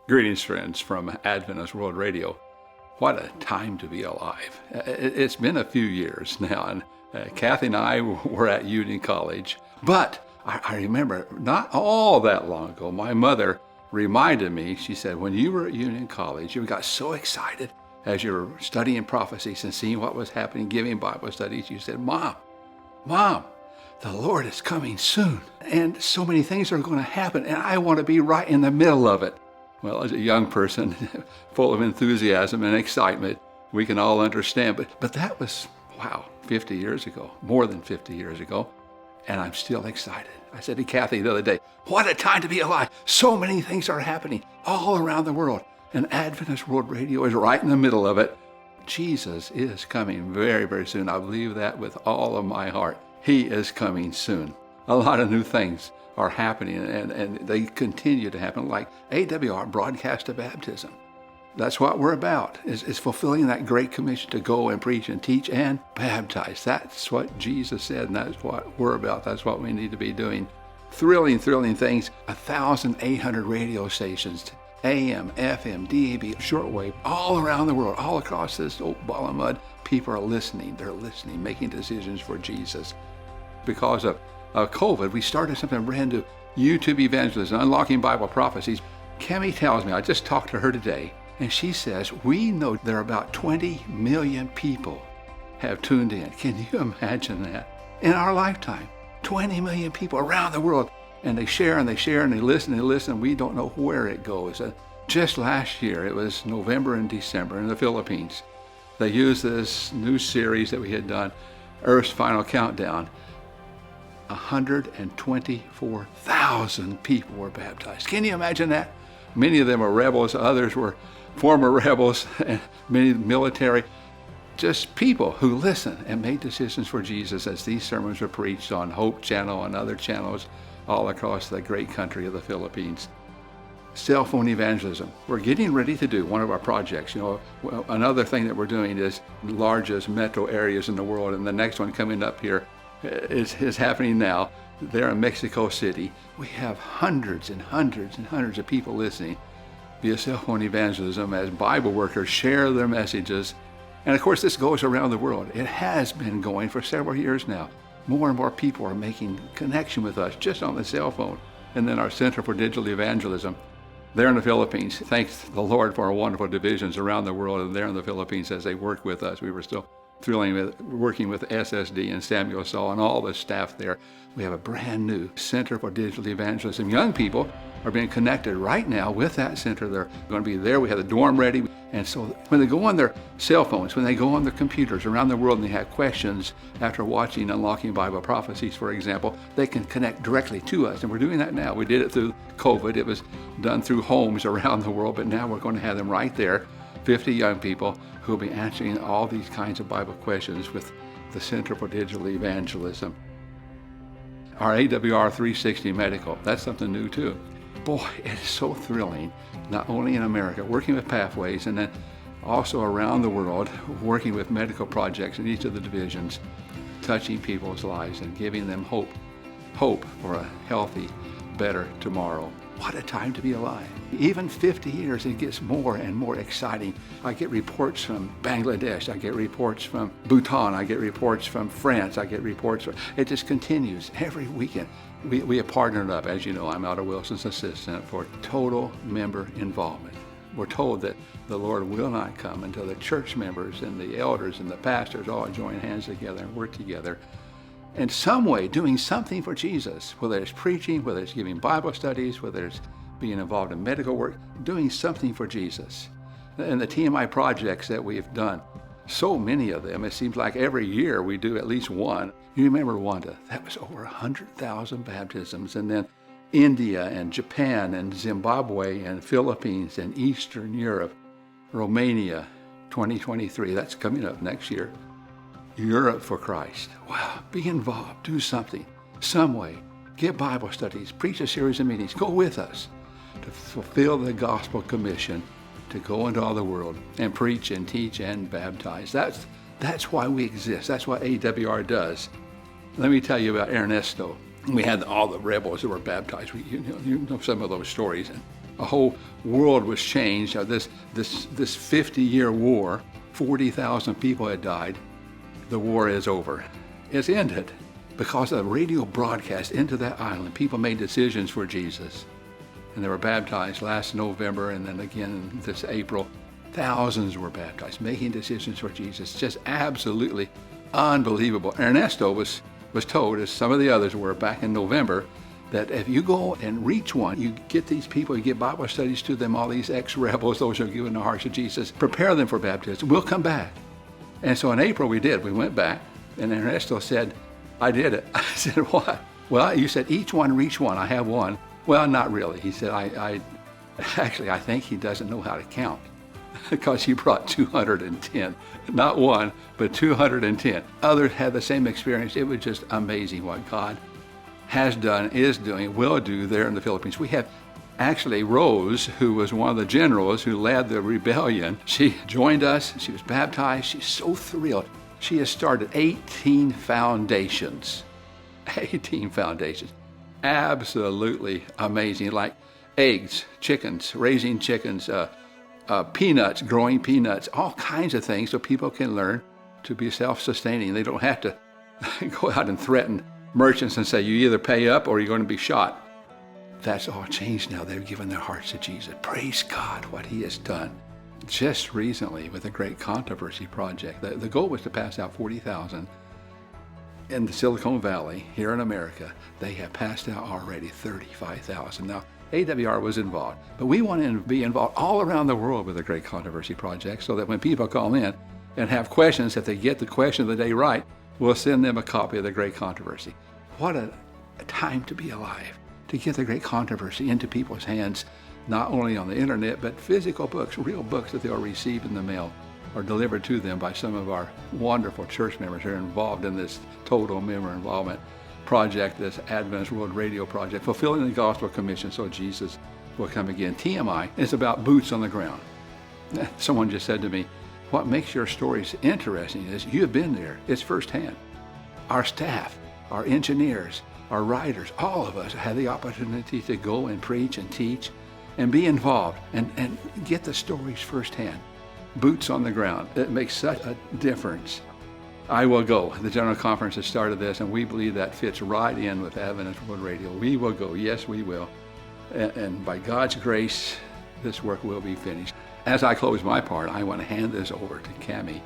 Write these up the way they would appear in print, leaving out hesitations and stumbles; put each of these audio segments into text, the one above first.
Greetings, friends, from Adventist World Radio. What a time to be alive. It's been a few years now, and Kathy and I were at Union College. But I remember not all that long ago, my mother reminded me, she said, when you were at Union College, you got so excited as you were studying prophecies and seeing what was happening, giving Bible studies. You said, Mom, the Lord is coming soon. And so many things are going to happen, and I want to be right in the middle of it. Well, as a young person, full of enthusiasm and excitement, we can all understand. But that was, 50 years ago, more than 50 years ago, and I'm still excited. I said to Kathy the other day, what a time to be alive. So many things are happening all around the world, and Adventist World Radio is right in the middle of it. Jesus is coming very, very soon. I believe that with all of my heart. He is coming soon. A lot of new things are happening, and they continue to happen, like AWR, Broadcast of Baptism. That's what we're about, is fulfilling that great commission to go and preach and teach and baptize. That's what Jesus said, and that's what we're about. That's what we need to be doing. Thrilling things. 1,800 radio stations, AM, FM, DAB, shortwave, all around the world, all across this old ball of mud. People are listening. They're listening, making decisions for Jesus. Because of COVID, we started something brand new, YouTube Evangelism, Unlocking Bible Prophecies. Cammie tells me, I just talked to her today, and she says, we know there are about 20 million people have tuned in. Can you imagine that? In our lifetime, 20 million people around the world, and they share and they share and they listen. We don't know where it goes. Just last year, it was November and December in the Philippines. They used this new series that we had done, Earth's Final Countdown. 124,000 people were baptized. Can you imagine that? Many of them are rebels, others were former rebels, and many military. Just people who listened and made decisions for Jesus as these sermons were preached on Hope Channel and other channels all across the great country of the Philippines. Cell phone evangelism. We're getting ready to do one of our projects. Another thing that we're doing is the largest metro areas in the world, and the next one coming up here is happening now. There in Mexico City, we have hundreds and hundreds and hundreds of people listening via cell phone evangelism as Bible workers share their messages. And of course, this goes around the world. It has been going for several years now. More and more people are making connection with us just on the cell phone. And then our Center for Digital Evangelism, there in the Philippines. Thanks the Lord for our wonderful divisions around the world, and there in the Philippines as they work with us. We were still thrilling with working with SSD and Samuel Saul and all the staff there. We have a brand new Center for Digital Evangelism. Young people are being connected right now with that center. They're going to be there. We have the dorm ready. And so when they go on their cell phones, when they go on their computers around the world and they have questions after watching Unlocking Bible Prophecies, for example, they can connect directly to us. And we're doing that now. We did it through COVID. It was done through homes around the world, but now we're going to have them right there, 50 young people who will be answering all these kinds of Bible questions with the Center for Digital Evangelism. Our AWR 360 Medical, that's something new too. Boy, it is so thrilling, not only in America, working with Pathways, and then also around the world, working with medical projects in each of the divisions, touching people's lives and giving them hope for a healthy, better tomorrow. What a time to be alive. Even 50 years, it gets more and more exciting. I get reports from Bangladesh. I get reports from Bhutan. I get reports from France. I get reports it just continues every weekend. We have partnered up. As you know, I'm Elder Wilson's assistant for total member involvement. We're told that the Lord will not come until the church members and the elders and the pastors all join hands together and work together in some way, doing something for Jesus, whether it's preaching, whether it's giving Bible studies, whether it's being involved in medical work, doing something for Jesus. And the TMI projects that we've done, so many of them, it seems like every year we do at least one. You remember Rwanda, that was over 100,000 baptisms. And then India and Japan and Zimbabwe and Philippines and Eastern Europe, Romania, 2023, that's coming up next year. Europe for Christ. Wow, be involved, do something, some way. Give Bible studies, preach a series of meetings, go with us to fulfill the gospel commission to go into all the world and preach and teach and baptize. That's why we exist. That's what AWR does. Let me tell you about Ernesto. We had all the rebels that were baptized. You know some of those stories. And A whole world was changed. This 50-year war, 40,000 people had died. The war is over. It's ended. Because of a radio broadcast into that island, people made decisions for Jesus. And they were baptized last November and then again this April. Thousands were baptized, making decisions for Jesus. Just absolutely unbelievable. Ernesto was told, as some of the others were back in November, that if you go and reach one, you get these people, you get Bible studies to them, all these ex-rebels, those who are giving their hearts to Jesus, prepare them for baptism. We'll come back. And so in April we did. We went back, and Ernesto said, I did it. I said, what? Well, you said each one reach one. I have one. Well, not really. He said, I think he doesn't know how to count because he brought 210. Not one, but 210. Others had the same experience. It was just amazing what God has done, is doing, will do there in the Philippines. We have actually Rose, who was one of the generals who led the rebellion. She joined us. She was baptized. She's so thrilled. She has started 18 foundations. 18 foundations. Absolutely amazing. Like eggs, chickens, raising chickens, peanuts, growing peanuts, all kinds of things so people can learn to be self-sustaining. They don't have to go out and threaten merchants and say, you either pay up or you're going to be shot. That's all changed now. They've given their hearts to Jesus. Praise God, what he has done. Just recently with the Great Controversy Project, the goal was to pass out 40,000. In the Silicon Valley, here in America, they have passed out already 35,000. Now, AWR was involved, but we want to be involved all around the world with the Great Controversy Project so that when people call in and have questions, if they get the question of the day right, we'll send them a copy of the Great Controversy. What a time to be alive, to get the Great Controversy into people's hands, not only on the internet, but physical books, real books that they'll receive in the mail or delivered to them by some of our wonderful church members who are involved in this total member involvement project, this Adventist World Radio project, fulfilling the gospel commission so Jesus will come again. TMI is about boots on the ground. Someone just said to me, what makes your stories interesting is you've been there. It's firsthand. Our staff, our engineers, our writers, all of us had the opportunity to go and preach and teach and be involved and get the stories firsthand. Boots on the ground. It makes such a difference. I will go. The General Conference has started this, and we believe that fits right in with Adventist World Radio. We will go. Yes, we will. And by God's grace, this work will be finished. As I close my part, I want to hand this over to Cammie,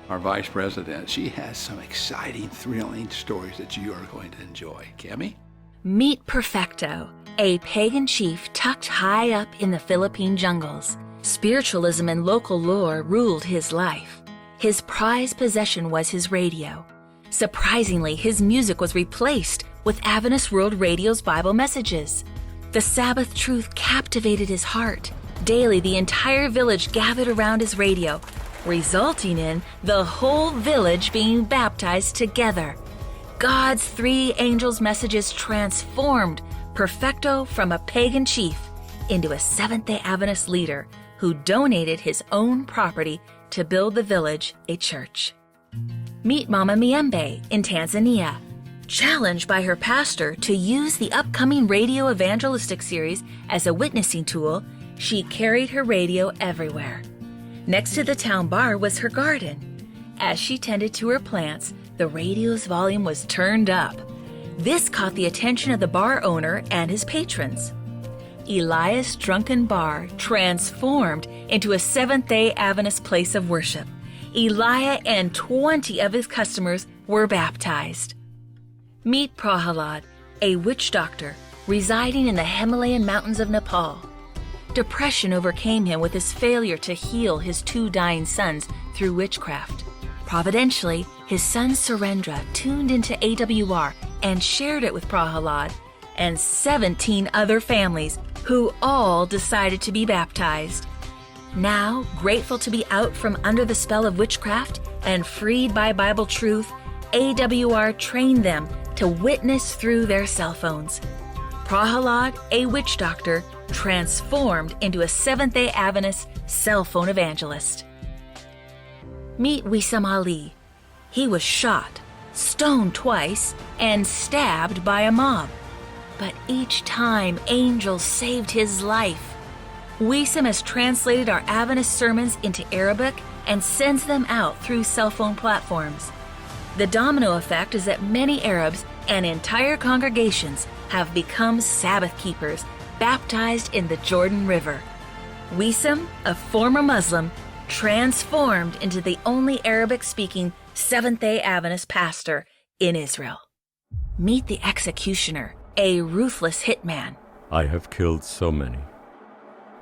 our Vice President. She has some exciting, thrilling stories that you are going to enjoy. Cammie? Meet Perfecto, a pagan chief tucked high up in the Philippine jungles. Spiritualism and local lore ruled his life. His prized possession was his radio. Surprisingly, his music was replaced with Adventist World Radio's Bible messages. The Sabbath truth captivated his heart. Daily, the entire village gathered around his radio, resulting in the whole village being baptized together. God's three angels' messages transformed Perfecto from a pagan chief into a Seventh-day Adventist leader who donated his own property to build the village a church. Meet Mama Miembe in Tanzania. Challenged by her pastor to use the upcoming radio evangelistic series as a witnessing tool, she carried her radio everywhere. Next to the town bar was her garden. As she tended to her plants, the radio's volume was turned up. This caught the attention of the bar owner and his patrons. Elias' drunken bar transformed into a Seventh-day Adventist place of worship. Elias and 20 of his customers were baptized. Meet Prahalad, a witch doctor residing in the Himalayan mountains of Nepal. Depression overcame him with his failure to heal his 2 dying sons through witchcraft. Providentially, his son Surendra tuned into AWR and shared it with Prahalad and 17 other families who all decided to be baptized. Now, grateful to be out from under the spell of witchcraft and freed by Bible truth, AWR trained them to witness through their cell phones. Prahalad, a witch doctor, transformed into a Seventh-day Adventist cell phone evangelist. Meet Wissam Ali. He was shot, stoned twice, and stabbed by a mob. But each time, angels saved his life. Wisam has translated our Adventist sermons into Arabic and sends them out through cell phone platforms. The domino effect is that many Arabs and entire congregations have become Sabbath keepers, baptized in the Jordan River. Wisam, a former Muslim, transformed into the only Arabic-speaking Seventh-day Adventist pastor in Israel. Meet the executioner, a ruthless hitman. I have killed so many.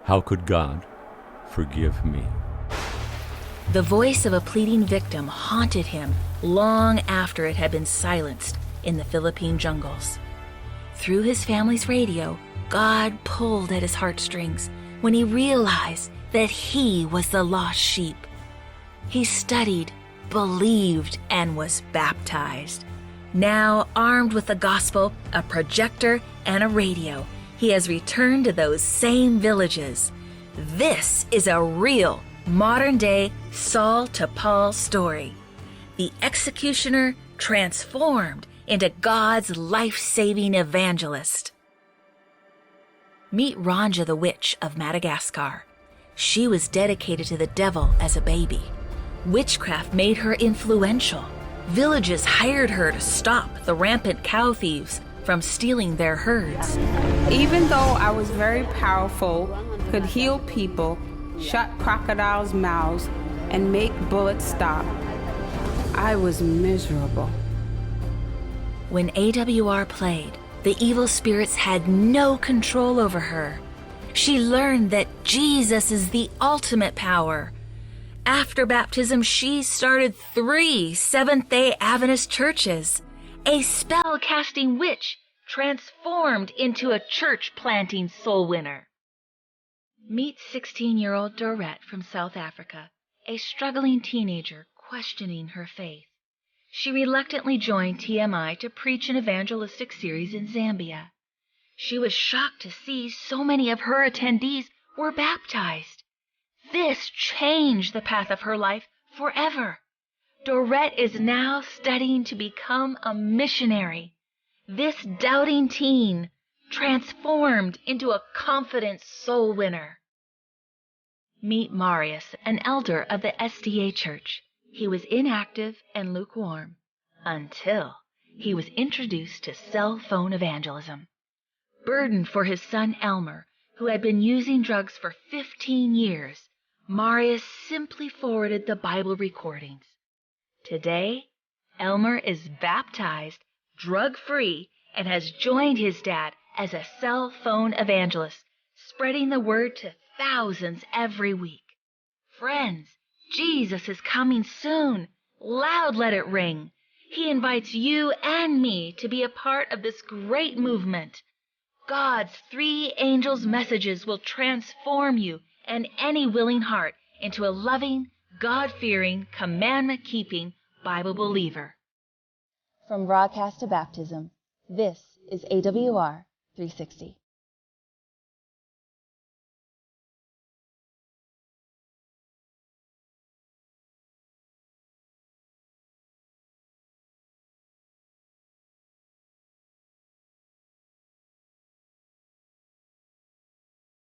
How could God forgive me? The voice of a pleading victim haunted him long after it had been silenced in the Philippine jungles. Through his family's radio, God pulled at his heartstrings when he realized that he was the lost sheep. He studied, believed, and was baptized. Now, armed with the gospel, a projector, and a radio, he has returned to those same villages. This is a real, modern-day Saul to Paul story. The executioner transformed into God's life-saving evangelist. Meet Ranja the witch of Madagascar. She was dedicated to the devil as a baby. Witchcraft made her influential. Villages hired her to stop the rampant cow thieves from stealing their herds. Even though I was very powerful, could heal people, shut crocodiles' mouths, and make bullets stop, I was miserable. When AWR played, the evil spirits had no control over her. She learned that Jesus is the ultimate power. After baptism, she started 3 Seventh-day Adventist churches. A spell-casting witch transformed into a church-planting soul winner. Meet 16-year-old Dorette from South Africa, a struggling teenager questioning her faith. She reluctantly joined TMI to preach an evangelistic series in Zambia. She was shocked to see so many of her attendees were baptized. This changed the path of her life forever. Dorette is now studying to become a missionary. This doubting teen transformed into a confident soul winner. Meet Marius, an elder of the SDA Church. He was inactive and lukewarm until he was introduced to cell phone evangelism. Burdened for his son Elmer, who had been using drugs for 15 years, Marius simply forwarded the Bible recordings. Today, Elmer is baptized, drug-free, and has joined his dad as a cell phone evangelist, spreading the word to thousands every week. Friends, Jesus is coming soon. Loud let it ring. He invites you and me to be a part of this great movement. God's 3 angels' messages will transform you and any willing heart into a loving, God-fearing, commandment-keeping Bible believer. From broadcast to baptism, this is AWR 360.